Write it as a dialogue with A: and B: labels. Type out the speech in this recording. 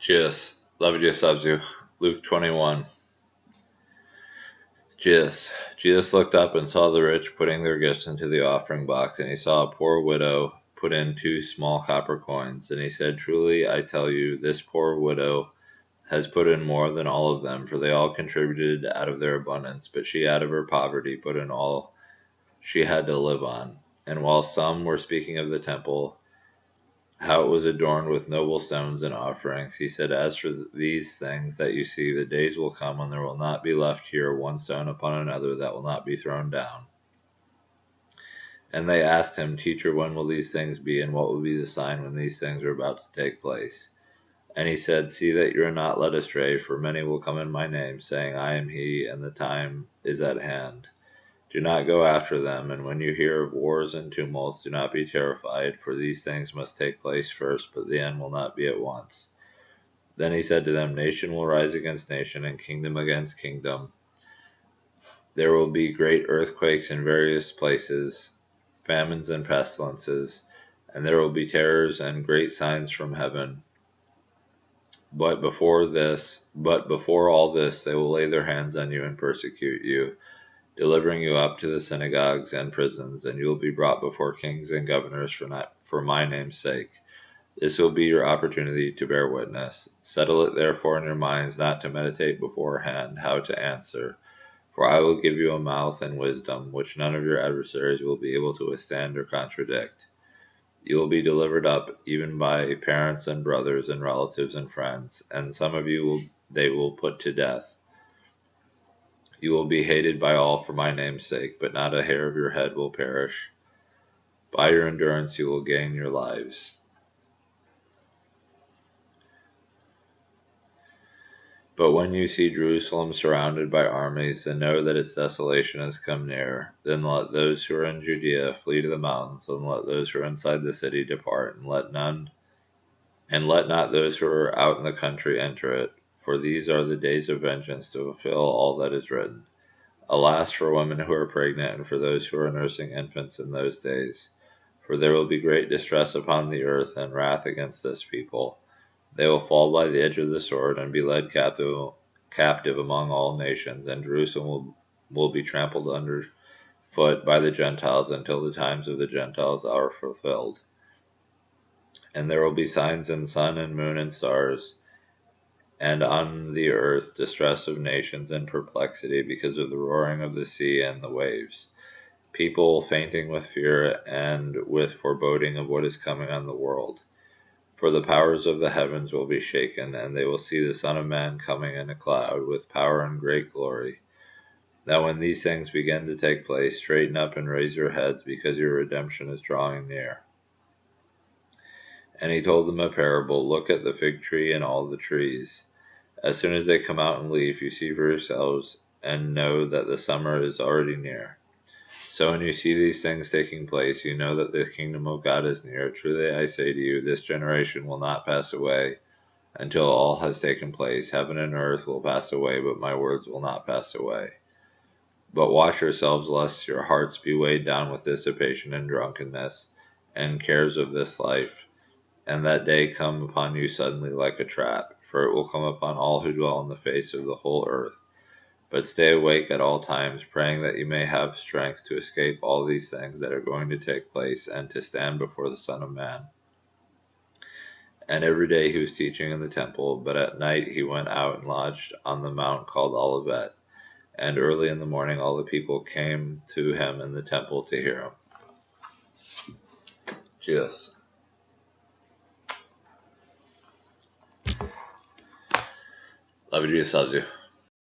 A: Jesus, love you, Jesus loves you. Luke 21. Jesus looked up and saw the rich putting their gifts into the offering box, and he saw a poor widow put in 2 small copper coins. And he said, "Truly, I tell you, this poor widow has put in more than all of them, for they all contributed out of their abundance, but she out of her poverty put in all she had to live on." And while some were speaking of the temple, how it was adorned with noble stones and offerings, he said, "As for these things that you see, the days will come when there will not be left here one stone upon another that will not be thrown down." And they asked him, "Teacher, when will these things be, and what will be the sign when these things are about to take place?" And he said, "See that you are not led astray, for many will come in my name, saying, 'I am he,' and the time is at hand. Do not go after them, and when you hear of wars and tumults, do not be terrified, for these things must take place first, but the end will not be at once." Then he said to them, "Nation will rise against nation, and kingdom against kingdom. There will be great earthquakes in various places, famines and pestilences, and there will be terrors and great signs from heaven. But before all this, they will lay their hands on you and persecute you, delivering you up to the synagogues and prisons, and you will be brought before kings and governors for my name's sake. This will be your opportunity to bear witness. Settle it therefore in your minds not to meditate beforehand how to answer, for I will give you a mouth and wisdom, which none of your adversaries will be able to withstand or contradict. You will be delivered up even by parents and brothers and relatives and friends, and some of you they will put to death. You will be hated by all for my name's sake, but not a hair of your head will perish. By your endurance you will gain your lives." But when you see Jerusalem surrounded by armies, and know that its desolation has come near, then let those who are in Judea flee to the mountains, and let those who are inside the city depart, and let not those who are out in the country enter it. For these are the days of vengeance, to fulfill all that is written. Alas for women who are pregnant, and for those who are nursing infants in those days. For there will be great distress upon the earth, and wrath against this people. They will fall by the edge of the sword, and be led captive among all nations, and Jerusalem will be trampled underfoot by the Gentiles until the times of the Gentiles are fulfilled. And there will be signs in sun and moon and stars, and on the earth distress of nations and perplexity because of the roaring of the sea and the waves, people fainting with fear and with foreboding of what is coming on the world. For the powers of the heavens will be shaken, and they will see the Son of Man coming in a cloud with power and great glory. Now when these things begin to take place, straighten up and raise your heads, because your redemption is drawing near. And he told them a parable. Look at the fig tree and all the trees. As soon as they come out in leaf, you see for yourselves, and know that the summer is already near. So when you see these things taking place, you know that the kingdom of God is near. Truly I say to you, this generation will not pass away until all has taken place. Heaven and earth will pass away, but my words will not pass away. But watch yourselves, lest your hearts be weighed down with dissipation and drunkenness, and cares of this life, and that day come upon you suddenly like a trap. For it will come upon all who dwell on the face of the whole earth. But stay awake at all times, praying that you may have strength to escape all these things that are going to take place, and to stand before the Son of Man. And every day he was teaching in the temple, but at night he went out and lodged on the mount called Olivet. And early in the morning all the people came to him in the temple to hear him. Jesus. Love you, Jesus loves you.